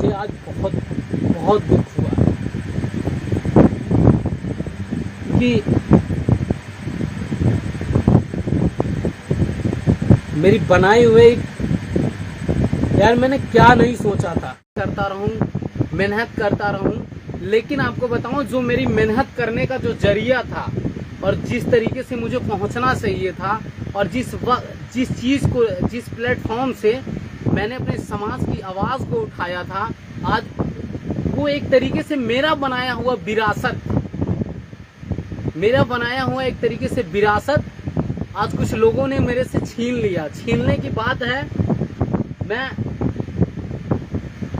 मुझे आज बहुत बहुत दुख हुआ कि मेरी बनाई हुई, यार मैंने क्या नहीं सोचा था। करता रहूं, मेहनत करता रहूं, लेकिन आपको बताऊं जो मेरी मेहनत करने का जो जरिया था और जिस तरीके से मुझे पहुंचना चाहिए था और जिस चीज को, जिस प्लेटफॉर्म से मैंने अपने समाज की आवाज को उठाया था, आज वो एक तरीके से मेरा बनाया हुआ एक तरीके से विरासत आज कुछ लोगों ने मेरे से छीन लिया। छीनने की बात है, मैं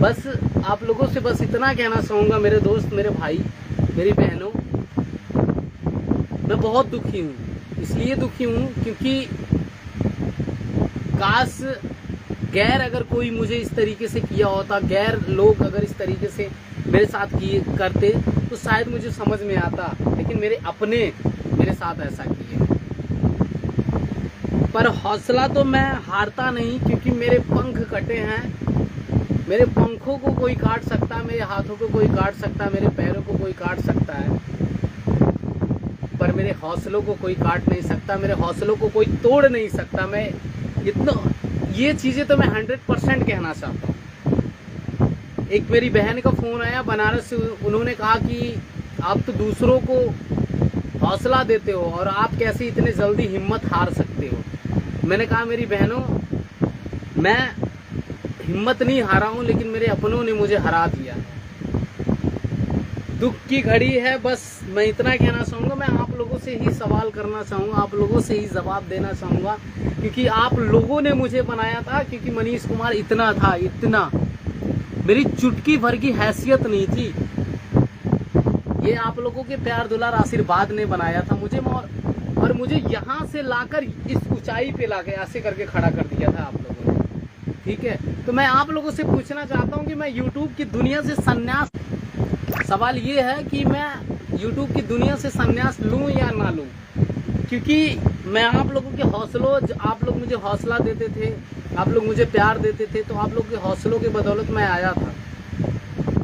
बस आप लोगों से बस इतना कहना चाहूंगा, मेरे दोस्त, मेरे भाई, मेरी बहनों, मैं बहुत दुखी हूँ। इसलिए दुखी हूँ क्योंकि काश गैर अगर कोई मुझे इस तरीके से किया होता, गैर लोग अगर इस तरीके से मेरे साथ किए करते तो शायद मुझे समझ में आता, लेकिन मेरे अपने मेरे साथ ऐसा किए। पर हौसला तो मैं हारता नहीं, क्योंकि मेरे पंख कटे हैं। मेरे पंखों को कोई काट सकता, मेरे हाथों को कोई काट सकता, मेरे पैरों को कोई काट सकता है, पर मेरे हौसलों को कोई काट नहीं सकता, मेरे हौसलों को कोई तोड़ नहीं सकता। मैं इतना, ये चीजें तो मैं 100% कहना चाहता हूँ। एक मेरी बहन का फोन आया बनारस से, उन्होंने कहा कि आप तो दूसरों को हौसला देते हो और आप कैसे इतने जल्दी हिम्मत हार सकते हो। मैंने कहा मेरी बहनों, मैं हिम्मत नहीं हारा हूं, लेकिन मेरे अपनों ने मुझे हरा दिया। दुख की घड़ी है, बस मैं इतना कहना चाहूंगा। मैं आप लोगों से ही सवाल करना चाहूंगा, आप लोगों से ही जवाब देना चाहूंगा, क्योंकि आप लोगों ने मुझे बनाया था। क्योंकि मनीष कुमार इतना था, इतना, मेरी चुटकी भर की हैसियत नहीं थी। ये आप लोगों के प्यार दुलार आशीर्वाद ने बनाया था मुझे, और मुझे यहाँ से लाकर इस ऊंचाई पे लाके ऐसे करके खड़ा कर दिया था आप लोगों ने। ठीक है, तो मैं आप लोगों से पूछना चाहता हूँ कि मैं यूट्यूब की दुनिया से संन्यास, सवाल ये है कि मैं यूट्यूब की दुनिया से संन्यास लूं या ना लूं, क्योंकि मैं आप लोगों के हौसलों, आप लोग मुझे हौसला देते थे, आप लोग मुझे प्यार देते थे, तो आप लोग के हौसलों के बदौलत मैं आया था।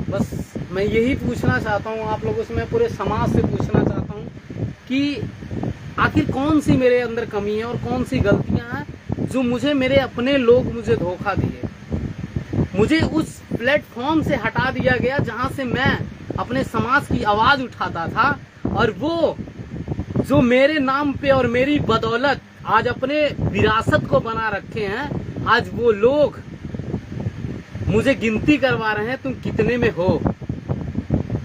बस मैं यही पूछना चाहता हूँ आप लोगों से, मैं पूरे समाज से पूछना चाहता हूँ कि आखिर कौन सी मेरे अंदर कमी है और कौन सी गलतियां हैं जो मुझे मेरे अपने लोग मुझे धोखा दिए, मुझे उस प्लेटफॉर्म से हटा दिया गया जहां से मैं अपने समाज की आवाज उठाता था, और वो जो मेरे नाम पे और मेरी बदौलत आज अपने विरासत को बना रखे हैं, आज वो लोग मुझे गिनती करवा रहे हैं तुम कितने में हो।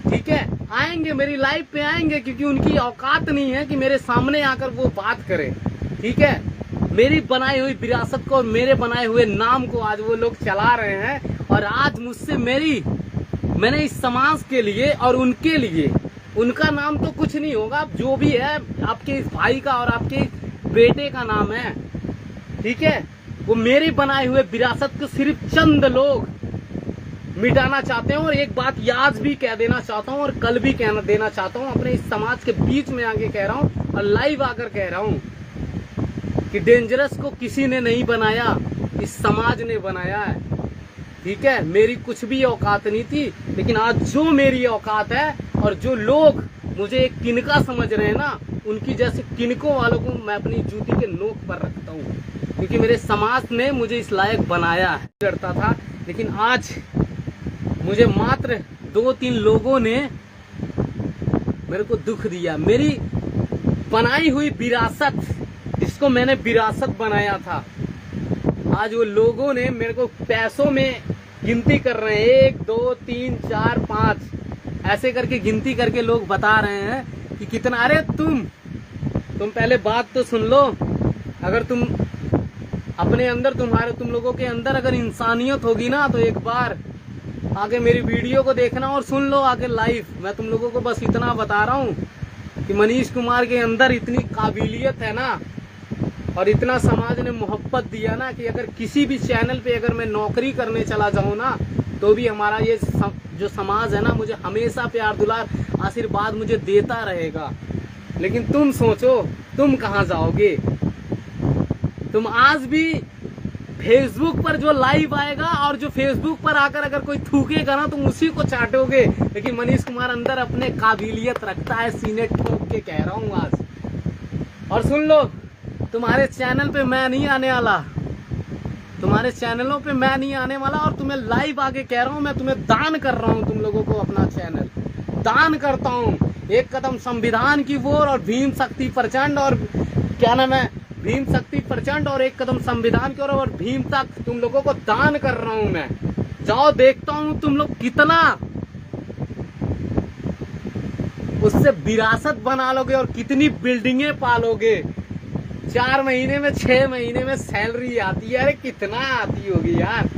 ठीक है, आएंगे मेरी लाइफ पे आएंगे, क्योंकि उनकी औकात नहीं है कि मेरे सामने आकर वो बात करें। ठीक है, मेरी बनाई हुई विरासत को और मेरे बनाए हुए नाम को आज वो लोग चला रहे हैं, और आज मुझसे मैंने इस समाज के लिए और उनके लिए, उनका नाम तो कुछ नहीं होगा, जो भी है आपके इस भाई का और आपके बेटे का नाम है। ठीक है, वो मेरी बनाए हुए विरासत को सिर्फ चंद लोग मिटाना चाहते हैं। और एक बात याद भी कह देना चाहता हूँ और कल भी कह देना चाहता हूँ, अपने इस समाज के बीच में आके कह रहा हूँ और लाइव आकर कह रहा हूँ कि डेंजरस को किसी ने नहीं बनाया, इस समाज ने बनाया है। ठीक है, मेरी कुछ भी औकात नहीं थी, लेकिन आज जो मेरी औकात है और जो लोग मुझे एक किनका समझ रहे हैं ना, उनकी जैसे किनकों वालों को मैं अपनी जूती के नोक पर रखता हूँ, क्योंकि मेरे समाज ने मुझे इस लायक बनाया है। डरता था, लेकिन आज मुझे मात्र 2-3 लोगों ने मेरे को दुख दिया। मेरी बनाई हुई विरासत, जिसको मैंने विरासत बनाया था, आज वो लोगों ने मेरे को पैसों में गिनती कर रहे हैं, 1 2 3 4 5 ऐसे करके गिनती करके लोग बता रहे हैं कि कितना। अरे तुम पहले बात तो सुन लो। अगर तुम अपने अंदर, तुम लोगों के अंदर अगर इंसानियत होगी ना, तो एक बार आगे मेरी वीडियो को देखना और सुन लो आगे लाइव। मैं तुम लोगों को बस इतना बता रहा हूँ कि मनीष कुमार के अंदर इतनी काबिलियत है ना, और इतना समाज ने मोहब्बत दिया ना, कि अगर किसी भी चैनल पे अगर मैं नौकरी करने चला जाऊं ना, तो भी हमारा ये जो समाज है ना, मुझे हमेशा प्यार दुलार आशीर्वाद मुझे देता रहेगा। लेकिन तुम सोचो, तुम कहाँ जाओगे? तुम आज भी फेसबुक पर जो लाइव आएगा और जो फेसबुक पर आकर अगर कोई थूकेगा ना तुम उसी को चाटोगे। लेकिन मनीष कुमार अंदर अपने काबिलियत रखता है, सीने ठोक के कह रहा हूँ आज। और सुन लो, तुम्हारे चैनल पे मैं नहीं आने वाला, तुम्हारे चैनलों पे मैं नहीं आने वाला, और तुम्हें लाइव आके कह रहा हूँ, मैं तुम्हें दान कर रहा हूँ, तुम लोगों को अपना चैनल दान करता हूँ। एक कदम संविधान की ओर और भीम शक्ति प्रचंड, और क्या नाम है, भीम शक्ति प्रचंड, और एक कदम संविधान की ओर और भीम तक तुम लोगों को दान कर रहा हूँ मैं। जाओ, देखता हूँ तुम लोग कितना उससे विरासत बना लोगे और कितनी बिल्डिंगें पालोगे। 4 महीने में 6 महीने में सैलरी आती है, अरे कितना आती होगी यार,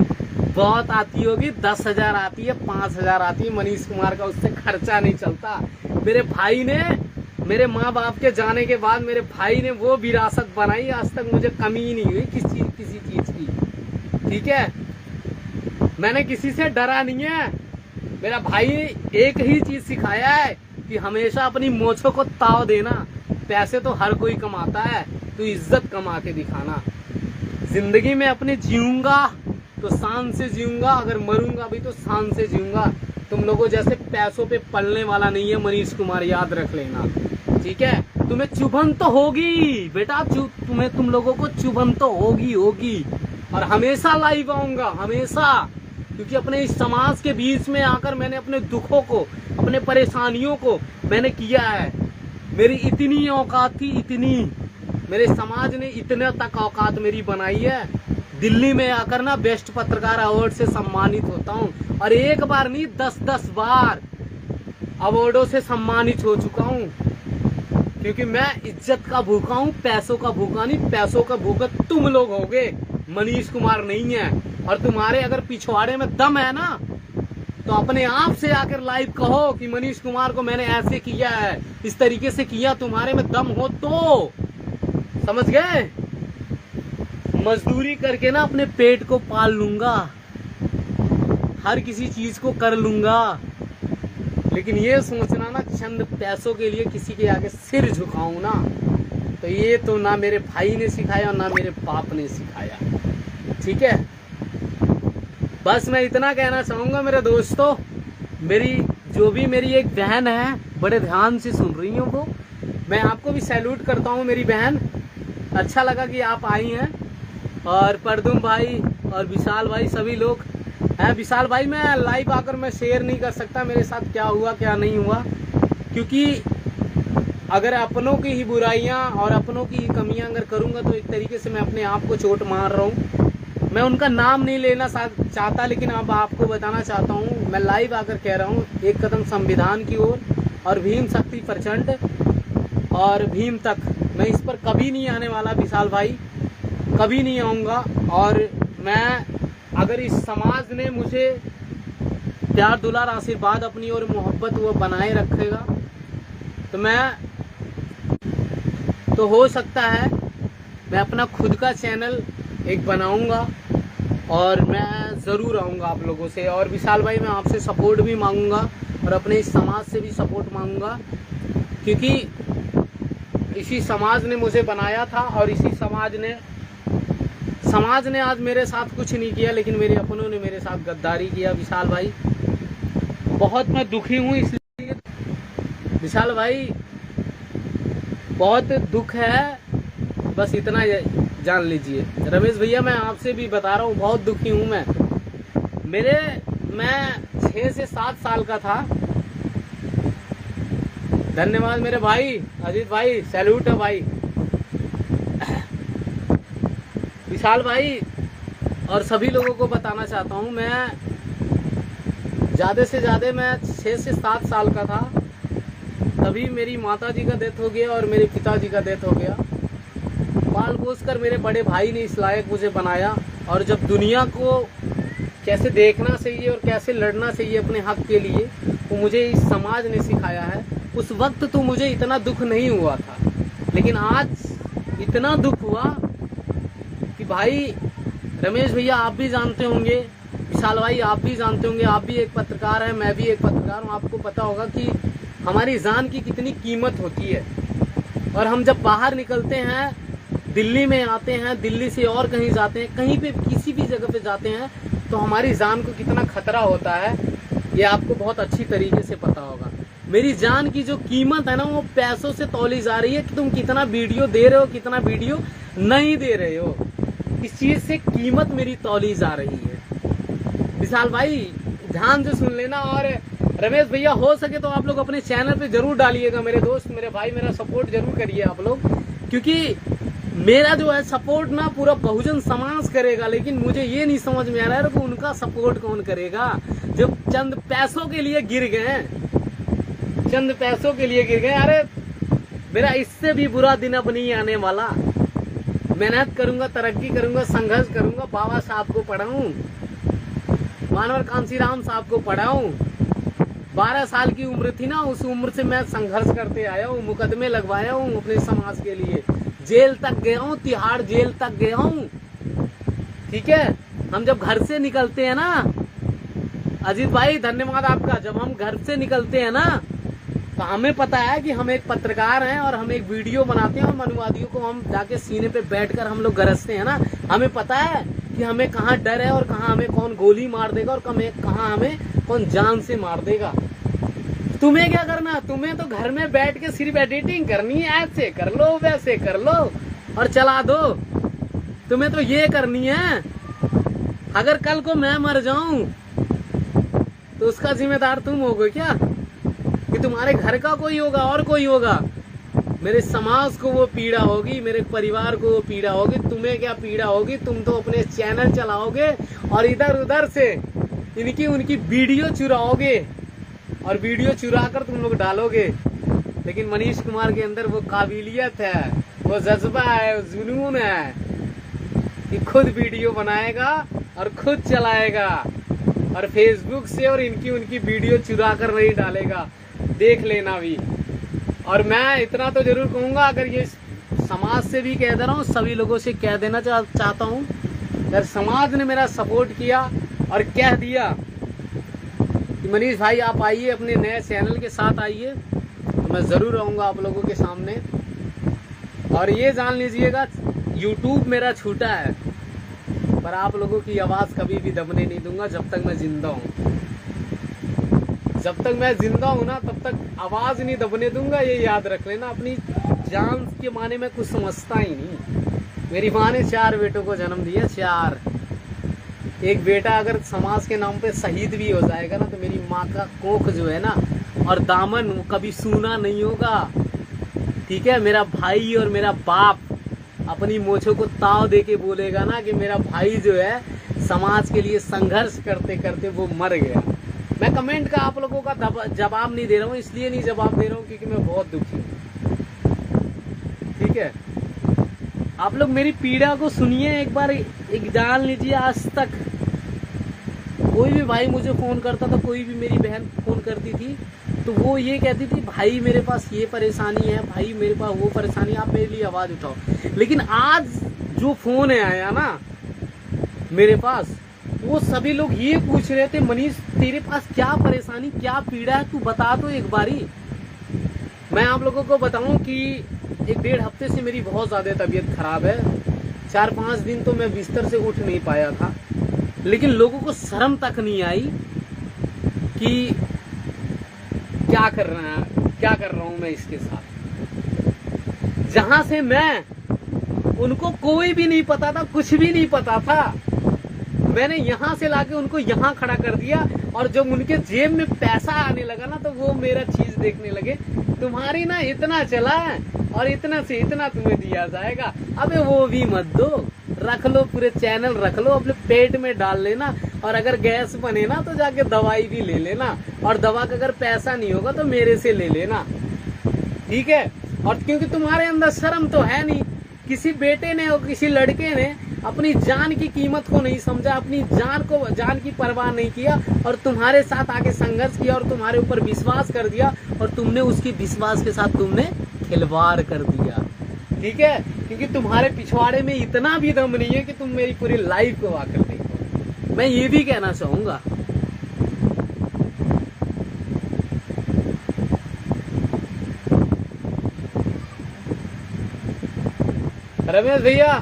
बहुत आती होगी, 10,000 आती है, 5,000 आती है। मनीष कुमार का उससे खर्चा नहीं चलता। मेरे भाई ने, मेरे माँ बाप के जाने के बाद मेरे भाई ने वो विरासत बनाई, आज तक मुझे कमी ही नहीं हुई किसी चीज की। ठीक है, मैंने किसी से डरा नहीं है। मेरा भाई एक ही चीज सिखाया है कि हमेशा अपनी मोछों को ताव देना। पैसे तो हर कोई कमाता है, तू इज्जत कमा के दिखाना। जिंदगी में अपनी जीऊंगा तो शान से जीऊंगा, अगर मरूंगा भी तो शान से जीऊंगा। तुम लोगों जैसे पैसों पे पलने वाला नहीं है मनीष कुमार, याद रख लेना। ठीक है, तुम्हें चुभन तो होगी बेटा, तुम लोगों को चुभन तो होगी। और हमेशा लाइव आऊंगा, हमेशा, क्योंकि अपने इस समाज के बीच में आकर मैंने अपने दुखों को, अपने परेशानियों को मैंने किया है। मेरी इतनी औकात थी, इतनी, मेरे समाज ने इतने तक औकात मेरी बनाई है। दिल्ली में आकर ना बेस्ट पत्रकार अवार्ड से सम्मानित होता हूँ, और एक बार नहीं 10-10 बार अवार्डों से सम्मानित हो चुका हूँ। क्योंकि मैं इज्जत का भूखा हूँ, पैसों का भूखा नहीं। पैसों का भूखा तुम लोग होगे, मनीष कुमार नहीं है। और तुम्हारे अगर पिछवाड़े में दम है ना, तो अपने आप से आकर लाइव कहो कि मनीष कुमार को मैंने ऐसे किया है, इस तरीके से किया। तुम्हारे में दम हो तो, समझ गए। मजदूरी करके ना अपने पेट को पाल लूंगा, हर किसी चीज को कर लूंगा, लेकिन ये सोचना ना चंद पैसों के लिए किसी के आगे सिर झुकाऊं ना, तो ये तो ना मेरे भाई ने सिखाया और ना मेरे बाप ने सिखाया। ठीक है, बस मैं इतना कहना चाहूंगा मेरे दोस्तों। मेरी जो भी मेरी एक बहन है, बड़े ध्यान से सुन रही हूँ वो, मैं आपको भी सैल्यूट करता हूँ मेरी बहन। अच्छा लगा कि आप आई हैं। और परदुम भाई और विशाल भाई, सभी लोग हैं। विशाल भाई, मैं लाइव आकर मैं शेयर नहीं कर सकता मेरे साथ क्या हुआ क्या नहीं हुआ, क्योंकि अगर अपनों की ही बुराइयां और अपनों की ही कमियां अगर करूंगा तो एक तरीके से मैं अपने आप को चोट मार रहा हूं। मैं उनका नाम नहीं लेना चाहता, लेकिन अब आपको बताना चाहता हूं, मैं लाइव आकर कह रहा हूं, एक कदम संविधान की ओर और भीम शक्ति प्रचंड और भीम तक, मैं इस पर कभी नहीं आने वाला विशाल भाई, कभी नहीं आऊंगा। और मैं, अगर इस समाज ने मुझे प्यार दुलार आशीर्वाद अपनी और मोहब्बत वो बनाए रखेगा, तो मैं, तो हो सकता है मैं अपना खुद का चैनल एक बनाऊंगा और मैं ज़रूर आऊंगा आप लोगों से। और विशाल भाई, मैं आपसे सपोर्ट भी मांगूंगा और अपने इस समाज से भी सपोर्ट मांगूंगा, क्योंकि इसी समाज ने मुझे बनाया था और इसी समाज ने आज मेरे साथ कुछ नहीं किया, लेकिन मेरे अपनों ने मेरे साथ गद्दारी किया। विशाल भाई, बहुत मैं दुखी हूँ, इसलिए विशाल भाई बहुत दुख है, बस इतना जान लीजिए। रमेश भैया, मैं आपसे भी बता रहा हूँ, बहुत दुखी हूँ मैं। मैं 6 से 7 साल का था। धन्यवाद मेरे भाई अजीत भाई, सैल्यूट है भाई। विशाल भाई और सभी लोगों को बताना चाहता हूँ, मैं ज़्यादा से ज़्यादा मैं 6 से 7 साल का था, तभी मेरी माता जी का डेथ हो गया और मेरे पिताजी का डेथ हो गया। पाल पोस कर मेरे बड़े भाई ने इस लायक मुझे बनाया, और जब दुनिया को कैसे देखना चाहिए और कैसे लड़ना चाहिए अपने हक के लिए, वो मुझे इस समाज ने सिखाया है। उस वक्त तो मुझे इतना दुख नहीं हुआ था, लेकिन आज इतना दुख हुआ कि भाई, रमेश भैया आप भी जानते होंगे, विशाल भाई आप भी जानते होंगे, आप भी एक पत्रकार हैं, मैं भी एक पत्रकार हूँ। आपको पता होगा कि हमारी जान की कितनी कीमत होती है, और हम जब बाहर निकलते हैं दिल्ली में आते हैं, दिल्ली से और कहीं जाते हैं, कहीं पे किसी भी जगह पे जाते हैं तो हमारी जान को कितना खतरा होता है ये आपको बहुत अच्छी तरीके से पता होगा। मेरी जान की जो कीमत है ना वो पैसों से तौली जा रही है कि तुम कितना वीडियो दे रहे हो, कितना वीडियो नहीं दे रहे हो, इस चीज से कीमत मेरी तौली जा रही है। विशाल भाई ध्यान से सुन लेना, और रमेश भैया हो सके तो आप लोग अपने चैनल पे जरूर डालिएगा, मेरे दोस्त, मेरे भाई, मेरा सपोर्ट जरूर करिए आप लोग, क्योंकि मेरा जो है सपोर्ट ना पूरा बहुजन समाज करेगा, लेकिन मुझे ये नहीं समझ में आ रहा है कि उनका सपोर्ट कौन करेगा जो चंद पैसों के लिए गिर गए, चंद पैसों के लिए गिर गए। अरे मेरा इससे भी बुरा दिन अब नहीं आने वाला, मेहनत करूंगा, तरक्की करूंगा, संघर्ष करूंगा, बाबा साहब को पढ़ाऊं, मानवर कांसीराम साहब को पढ़ाऊं। 12 साल की उम्र थी ना, उस उम्र से मैं संघर्ष करते आया हूँ, मुकदमे लगवाया हूँ अपने समाज के लिए, जेल तक गया हूँ, तिहाड़ जेल तक गया हूँ। ठीक है, हम जब घर से निकलते हैं ना, अजीत भाई धन्यवाद आपका, जब हम घर से निकलते हैं ना तो हमें पता है कि हम एक पत्रकार हैं और हम एक वीडियो बनाते हैं और मनुवादियों को हम जाके सीने पे बैठकर हम लोग गरजते हैं ना, हमें पता है कि हमें कहाँ डर है और कहाँ हमें कौन गोली मार देगा और कहाँ हमें कौन जान से मार देगा। तुम्हें क्या करना, तुम्हें तो घर में बैठ के सिर्फ एडिटिंग करनी है, ऐसे कर लो वैसे कर लो और चला दो, तुम्हें तो ये करनी है। अगर कल को मैं मर जाऊं तो उसका जिम्मेदार तुम होगे क्या, कि तुम्हारे घर का कोई होगा और कोई होगा? मेरे समाज को वो पीड़ा होगी, मेरे परिवार को वो पीड़ा होगी, तुम्हें क्या पीड़ा होगी? तुम तो अपने चैनल चलाओगे और इधर उधर से इनकी उनकी वीडियो चुराओगे और वीडियो चुरा कर तुम लोग डालोगे। लेकिन मनीष कुमार के अंदर वो काबिलियत है, वो जज्बा है, वो जुनून है कि खुद वीडियो बनाएगा और खुद चलाएगा और फेसबुक से और इनकी उनकी वीडियो चुरा कर नहीं डालेगा, देख लेना भी। और मैं इतना तो जरूर कहूंगा, अगर ये समाज से भी कह दे रहा हूँ, सभी लोगों से कह देना चाहता हूँ, अगर समाज ने मेरा सपोर्ट किया और कह दिया कि मनीष भाई आप आइए अपने नए चैनल के साथ आइए, तो मैं जरूर रहूंगा आप लोगों के सामने। और ये जान लीजिएगा यूट्यूब मेरा छूटा है, पर आप लोगों की आवाज कभी भी दबने नहीं दूंगा जब तक मैं जिंदा हूँ। जब तक मैं जिंदा हूँ ना तब तक आवाज नहीं दबने दूंगा, ये याद रख लेना। अपनी जान के माने में कुछ समझता ही नहीं। मेरी माँ ने 4 बेटों को जन्म दिया, 4। एक बेटा अगर समाज के नाम पे शहीद भी हो जाएगा ना तो मेरी माँ का कोख जो है ना और दामन वो कभी सूना नहीं होगा। ठीक है, मेरा भाई और मेरा बाप अपनी मोछों को ताव दे के बोलेगा ना कि मेरा भाई जो है समाज के लिए संघर्ष करते करते वो मर गया। मैं कमेंट का आप लोगों का जवाब नहीं दे रहा हूँ, इसलिए नहीं जवाब दे रहा हूँ क्योंकि मैं बहुत दुखी हूँ। ठीक है, आप लोग मेरी पीड़ा को सुनिए एक बार, एक जान लीजिए। आज तक कोई भी भाई मुझे फोन करता था, कोई भी मेरी बहन फोन करती थी तो वो ये कहती थी भाई मेरे पास ये परेशानी है, भाई मेरे पास वो परेशानी, आप मेरे लिए आवाज उठाओ। लेकिन आज जो फोन है आया ना मेरे पास, वो सभी लोग ये पूछ रहे थे मनीष तेरे पास क्या परेशानी, क्या पीड़ा है, तू बता दो एक बारी। मैं आप लोगों को बताऊं कि 1-1.5 हफ्ते से मेरी बहुत ज्यादा तबीयत खराब है। 4-5 दिन तो मैं बिस्तर से उठ नहीं पाया था, लेकिन लोगों को शर्म तक नहीं आई कि क्या कर रहा हूं मैं इसके साथ। जहां से मैं, उनको कोई भी नहीं पता था, कुछ भी नहीं पता था, मैंने यहां से लाके उनको यहां खड़ा कर दिया। और जब उनके जेब में पैसा आने लगा ना तो वो मेरा चीज देखने लगे, तुम्हारी ना इतना चला है और इतना से इतना तुम्हें दिया जाएगा। अबे वो भी मत दो, रख लो, पूरे चैनल रख लो, अपने पेट में डाल लेना, और अगर गैस बने ना तो जाके दवाई भी ले लेना, और दवा का अगर पैसा नहीं होगा तो मेरे से ले लेना। ठीक है, और क्योंकि तुम्हारे अंदर शर्म तो है नहीं, किसी बेटे ने और किसी लड़के ने अपनी जान की कीमत को नहीं समझा, अपनी जान की परवाह नहीं किया और तुम्हारे साथ आके संघर्ष किया और तुम्हारे ऊपर विश्वास कर दिया, और तुमने उसकी विश्वास के साथ तुमने खिलवाड़ कर दिया। ठीक है, क्योंकि तुम्हारे पिछवाड़े में इतना भी दम नहीं है कि तुम मेरी पूरी लाइफ को आकर देखो। मैं ये भी कहना चाहूंगा। रमेश भैया,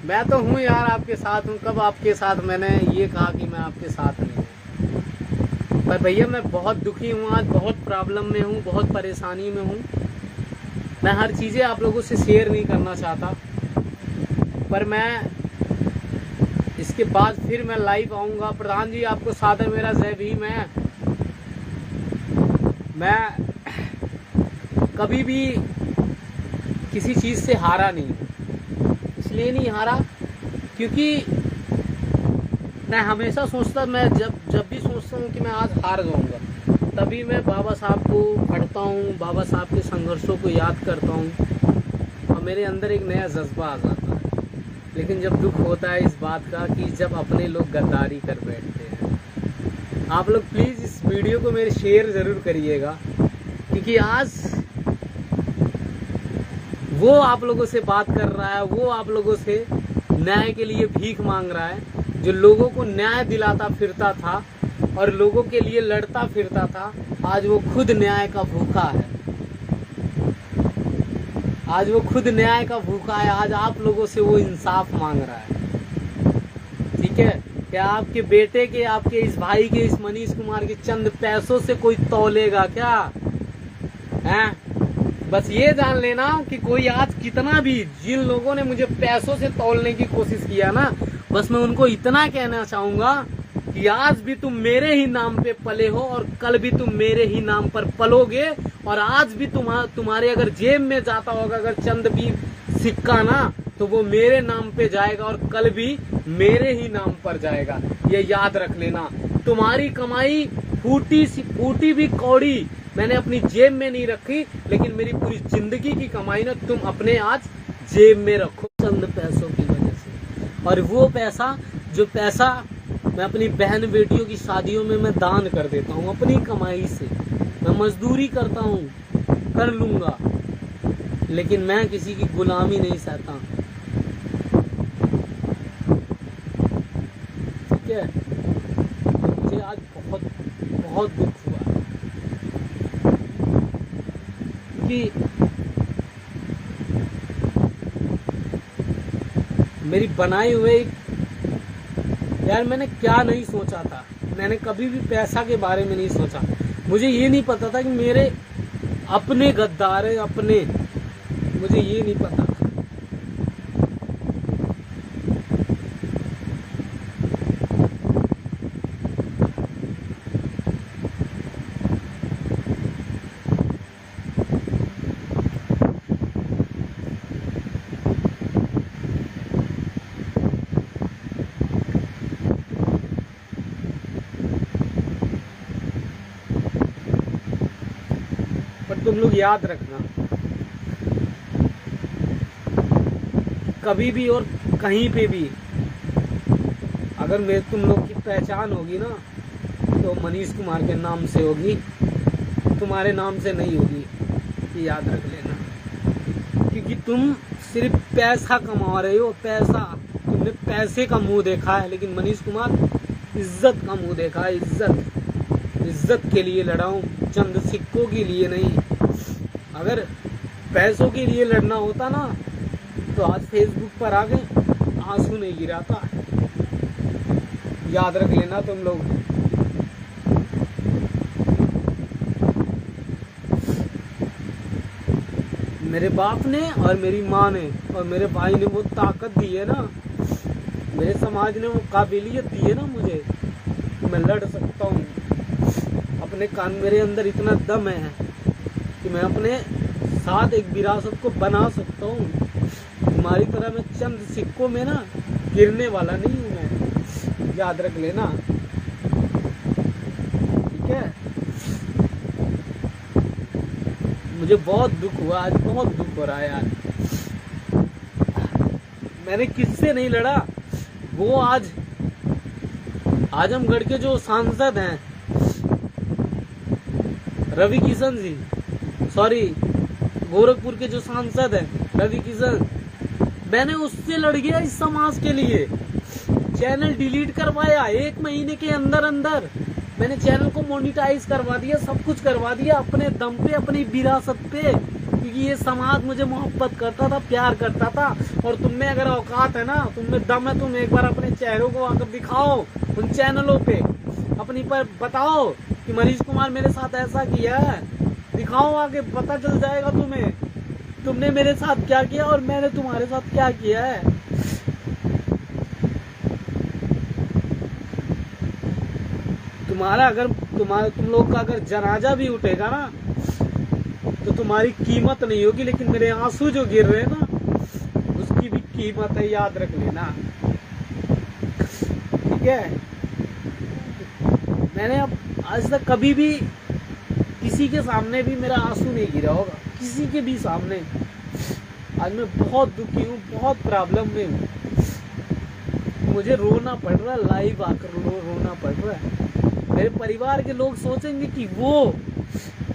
मैं तो हूँ यार, आपके साथ हूँ। कब आपके साथ मैंने ये कहा कि मैं आपके साथ नहीं हूँ? पर भैया मैं बहुत दुखी हूँ आज, बहुत प्रॉब्लम में हूँ, बहुत परेशानी में हूँ। मैं हर चीज़ें आप लोगों से शेयर नहीं करना चाहता, पर मैं इसके बाद फिर मैं लाइव आऊँगा। प्रधान जी आपको साथ है मेरा जय भीम है। मैं कभी भी किसी चीज़ से हारा नहीं, इसलिए नहीं हारा क्योंकि मैं हमेशा सोचता, मैं जब भी सोचता हूँ कि मैं आज हार जाऊँगा, तभी मैं बाबा साहब को पढ़ता हूँ, बाबा साहब के संघर्षों को याद करता हूँ और मेरे अंदर एक नया जज्बा आ जाता है। लेकिन जब दुख होता है इस बात का कि जब अपने लोग गद्दारी कर बैठते हैं। आप लोग प्लीज़ इस वीडियो को मेरे शेयर ज़रूर करिएगा, क्योंकि आज वो आप लोगों से बात कर रहा है, वो आप लोगों से न्याय के लिए भीख मांग रहा है। जो लोगों को न्याय दिलाता फिरता था और लोगों के लिए लड़ता फिरता था, आज वो खुद न्याय का भूखा है। आज वो खुद न्याय का भूखा है। आज आप लोगों से वो इंसाफ मांग रहा है। ठीक है, क्या आपके बेटे के, आपके इस भाई के, इस मनीष कुमार के चंद पैसों से कोई तौलेगा क्या? हैं? बस ये जान लेना कि कोई आज कितना भी, जिन लोगों ने मुझे पैसों से तौलने की कोशिश किया ना, बस मैं उनको इतना कहना चाहूंगा कि आज भी तुम मेरे ही नाम पे पले हो और कल भी तुम मेरे ही नाम पर पलोगे। और आज भी तुम्हारे अगर जेब में जाता होगा अगर चंद भी सिक्का ना, तो वो मेरे नाम पे जाएगा और कल भी मेरे ही नाम पर जाएगा। ये याद रख लेना। तुम्हारी कमाई फूटी भी कौड़ी मैंने अपनी जेब में नहीं रखी, लेकिन मेरी पूरी जिंदगी की कमाई ना तुम अपने आज जेब में रखो चंद पैसों की वजह से। और वो पैसा, जो पैसा मैं अपनी बहन बेटियों की शादियों में मैं दान कर देता हूँ अपनी कमाई से। मैं मजदूरी करता हूँ, कर लूंगा, लेकिन मैं किसी की गुलामी नहीं सहता। ठीक है, मुझे आज बहुत बहुत दुख हुआ कि मेरी बनाई हुई, यार मैंने क्या नहीं सोचा था। मैंने कभी भी पैसा के बारे में नहीं सोचा। मुझे ये नहीं पता था कि मेरे अपने गद्दार है, अपने, मुझे ये नहीं पता। पर तुम लोग याद रखना, कभी भी और कहीं पे भी अगर तुम लोग की पहचान होगी ना, तो मनीष कुमार के नाम से होगी, तुम्हारे नाम से नहीं होगी। ये याद रख लेना, क्योंकि तुम सिर्फ पैसा कमा रहे हो। पैसा, तुमने पैसे का मुंह देखा है, लेकिन मनीष कुमार इज्जत का मुंह देखा है। इज्जत के लिए लड़ा हूं, चंद सिक्कों के लिए नहीं। अगर पैसों के लिए लड़ना होता ना, तो आज फेसबुक पर आके आंसू नहीं गिराता। याद रख लेना तुम लोग। मेरे बाप ने और मेरी माँ ने और मेरे भाई ने वो ताकत दी है ना, मेरे समाज ने वो काबिलियत दी है ना मुझे, मैं लड़ सकता हूँ। अपने कान, मेरे अंदर इतना दम है कि मैं अपने साथ एक विरासत को बना सकता हूँ। तुम्हारी तरह मैं चंद सिक्कों में ना गिरने वाला नहीं हूँ मैं। याद रख लेना, ठीक है। मुझे बहुत दुख हुआ आज, बहुत दुख हो रहा है यार। मैंने किससे नहीं लड़ा। वो आज आजमगढ़ के जो सांसद हैं रवि किशन जी, सॉरी गोरखपुर के जो सांसद हैं रवि किशन, मैंने उससे लड़ गया इस समाज के लिए। चैनल डिलीट करवाया 1 महीने के अंदर अंदर। मैंने चैनल को मोनिटाइज करवा दिया, सब कुछ करवा दिया अपने दम पे, अपनी विरासत पे। क्योंकि ये समाज मुझे मोहब्बत करता था, प्यार करता था। और तुम में अगर औकात है ना, तुम में दम है, तुम एक बार अपने चेहरों को आकर दिखाओ उन चैनलों पे, अपनी पर बताओ कि मनीष कुमार मेरे साथ ऐसा किया है। दिखाओ, आगे पता चल जाएगा तुम्हें तुमने मेरे साथ क्या किया और मैंने तुम्हारे साथ क्या किया है। तुम्हारा अगर तुम लोग का अगर जनाजा भी उठेगा ना तो तुम्हारी कीमत नहीं होगी, लेकिन मेरे आंसू जो गिर रहे हैं ना उसकी भी कीमत है, याद रख लेना। ठीक है, मैंने अब आज तक कभी भी किसी के सामने भी मेरा आंसू नहीं गिरा होगा, किसी के भी सामने। आज मैं बहुत दुखी हूँ, बहुत प्रॉब्लम में हूँ, मुझे रोना पड़ रहा है, लाइव आकर रोना पड़ रहा है। मेरे परिवार के लोग सोचेंगे कि वो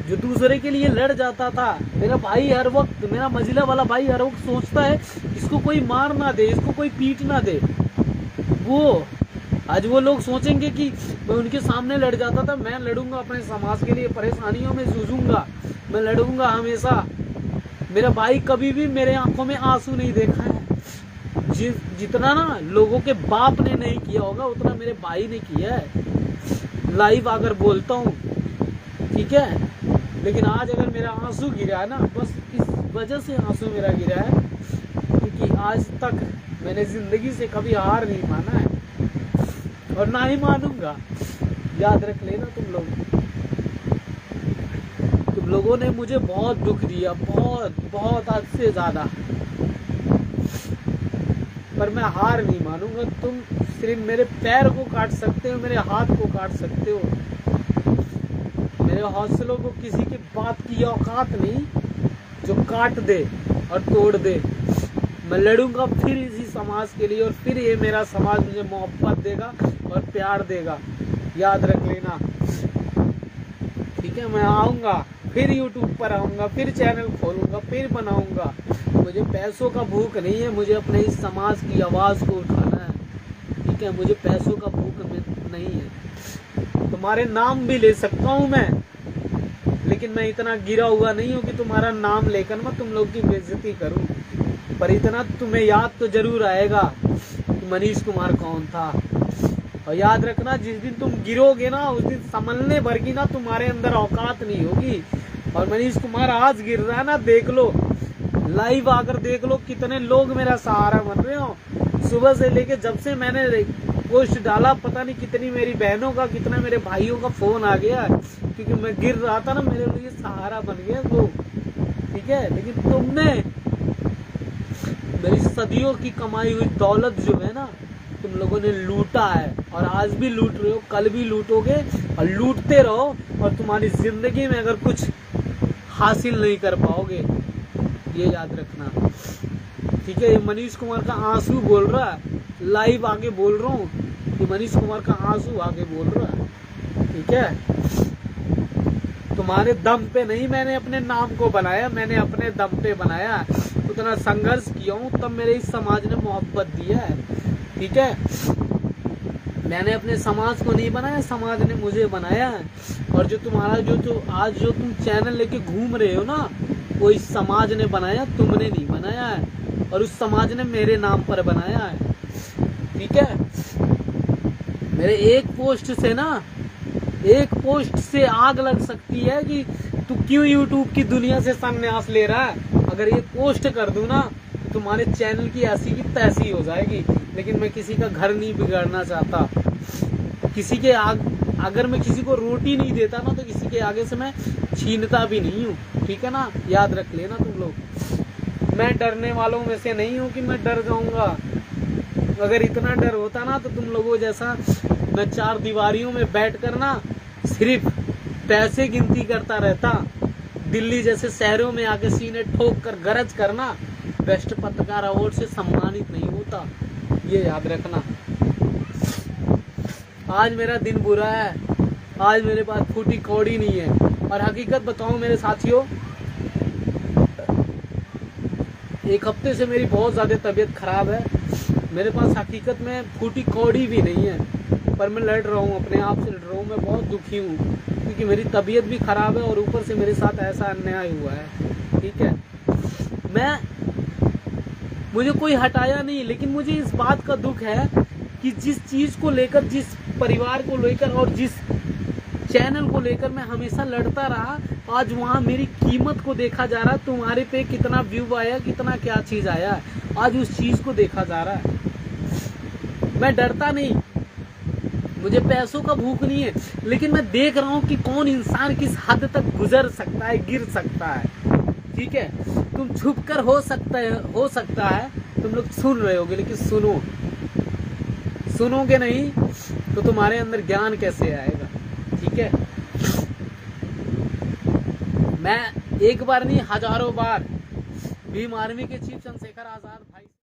जो दूसरे के लिए लड़ जाता था, मेरा भाई हर वक्त, मेरा मजिला वाला भाई हर वक्त सोचता है इसको कोई मार ना दे, इसको कोई पीट ना दे। वो आज वो लोग सोचेंगे कि मैं उनके सामने लड़ जाता था। मैं लड़ूंगा अपने समाज के लिए, परेशानियों में जूझूंगा, मैं लड़ूंगा हमेशा। मेरा भाई कभी भी मेरे आंखों में आंसू नहीं देखा है। जितना ना लोगों के बाप ने नहीं किया होगा उतना मेरे भाई ने किया है। लाइव आकर बोलता हूँ, ठीक है। लेकिन आज अगर मेरा आंसू गिरा है ना, बस इस वजह से आंसू मेरा गिरा है क्योंकि आज तक मैंने जिंदगी से कभी हार नहीं माना है और ना ही मानूंगा। याद रख लेना तुम लोगों ने मुझे बहुत दुख दिया, बहुत बहुत हद से ज्यादा, पर मैं हार नहीं मानूंगा। तुम सिर्फ मेरे पैर को काट सकते हो, मेरे हाथ को काट सकते हो, मेरे हौसलों को किसी की बात की औकात नहीं जो काट दे और तोड़ दे। मैं लड़ूंगा फिर इसी समाज के लिए और फिर ये मेरा समाज मुझे मोहब्बत देगा और प्यार देगा। याद रख लेना, ठीक है। मैं आऊंगा फिर यूट्यूब पर आऊंगा, फिर चैनल खोलूंगा, फिर बनाऊंगा। मुझे पैसों का भूख नहीं है, मुझे अपने इस समाज की आवाज को उठाना है, ठीक है। मुझे पैसों का भूख नहीं है। तुम्हारे नाम भी ले सकता हूँ मैं, लेकिन मैं इतना गिरा हुआ नहीं हूँ कि तुम्हारा नाम लेकर मैं तुम लोग की बेइज्जती करूँ। पर इतना तुम्हें याद तो जरूर आएगा कि मनीष कुमार कौन था। और याद रखना, जिस दिन तुम गिरोगे ना उस दिन संभलने भर की ना तुम्हारे अंदर औकात नहीं होगी। और मनीष कुमार आज गिर रहा है ना, देख लो, लाइव आकर देख लो कितने लोग मेरा सहारा बन रहे हो। सुबह से लेके जब से मैंने पोस्ट डाला, पता नहीं कितनी मेरी बहनों का, कितना मेरे भाइयों का फोन आ गया, क्योंकि मैं गिर रहा था ना, मेरे लिए सहारा बन गया लोग, ठीक है। लेकिन तुमने मेरी सदियों की कमाई हुई दौलत जो है ना, तुम लोगों ने लूटा है और आज भी लूट रहे हो, कल भी लूटोगे और लूटते रहो। और तुम्हारी जिंदगी में अगर कुछ हासिल नहीं कर पाओगे, ये याद रखना, ठीक है। ये मनीष कुमार का आंसू बोल रहा है, लाइव आगे बोल रहा हूँ, ये मनीष कुमार का आंसू आगे बोल रहा है, ठीक है। तुम्हारे दम पे नहीं मैंने अपने नाम को बनाया, मैंने अपने दम पे बनाया। उतना संघर्ष किया हूँ, तब मेरे इस समाज ने मोहब्बत दिया है, ठीक है। मैंने अपने समाज को नहीं बनाया, समाज ने मुझे बनाया है। और जो तुम्हारा जो आज जो तुम चैनल लेके घूम रहे हो ना, वो इस समाज ने बनाया, तुमने नहीं बनाया है। और उस समाज ने मेरे नाम पर बनाया है, ठीक है। मेरे एक पोस्ट से ना, एक पोस्ट से आग लग सकती है कि तू क्यों यूट्यूब की दुनिया से संन्यास ले रहा है। अगर ये पोस्ट कर दूं ना तो तुम्हारे चैनल की ऐसी की तैसी हो जाएगी। लेकिन मैं किसी का घर नहीं बिगाड़ना चाहता, किसी के अगर मैं किसी को रोटी नहीं देता ना तो किसी के आगे से मैं छीनता भी नहीं हूँ, ठीक है ना। याद रख लेना तुम लोग, मैं डरने वालों में से नहीं हूँ कि मैं डर जाऊंगा। अगर इतना डर होता ना तो तुम लोगों जैसा मैं चार दीवारियों में बैठकर ना सिर्फ पैसे गिनती करता रहता। दिल्ली जैसे शहरों में आके सीने ठोक कर गरज करना, बेस्ट पत्रकार अवार्ड से सम्मानित नहीं होता, ये याद रखना। आज मेरा दिन बुरा है, आज मेरे पास फूटी कौड़ी नहीं है। और हकीकत बताऊं मेरे साथियों, एक हफ्ते से मेरी बहुत ज्यादा तबीयत खराब है। मेरे पास हकीकत में फूटी कौड़ी भी नहीं है, पर मैं लड़ रहा हूँ, अपने आप से लड़ रहा हूँ। मैं बहुत दुखी हूँ, क्योंकि मेरी तबीयत भी खराब है और ऊपर से मेरे साथ ऐसा अन्याय हुआ है। ठीक है, मुझे कोई हटाया नहीं, लेकिन मुझे इस बात का दुख है कि जिस चीज को लेकर, जिस परिवार को लेकर और जिस चैनल को लेकर मैं हमेशा लड़ता रहा, आज वहां मेरी कीमत को देखा जा रहा है। तुम्हारे पे कितना व्यू आया, कितना क्या चीज आया, आज उस चीज को देखा जा रहा है। मैं डरता नहीं, मुझे पैसों का भूख नहीं है, लेकिन मैं देख रहा हूं कि कौन इंसान किस हद तक गुजर सकता है, गिर सकता है। ठीक है, तुम छुप कर हो सकता है तुम लोग सुन रहे होगे, लेकिन सुनोगे नहीं तो तुम्हारे अंदर ज्ञान कैसे आएगा। ठीक है, मैं एक बार नहीं हजारों बार भीम आर्मी के चीफ चंद्रशेखर आजाद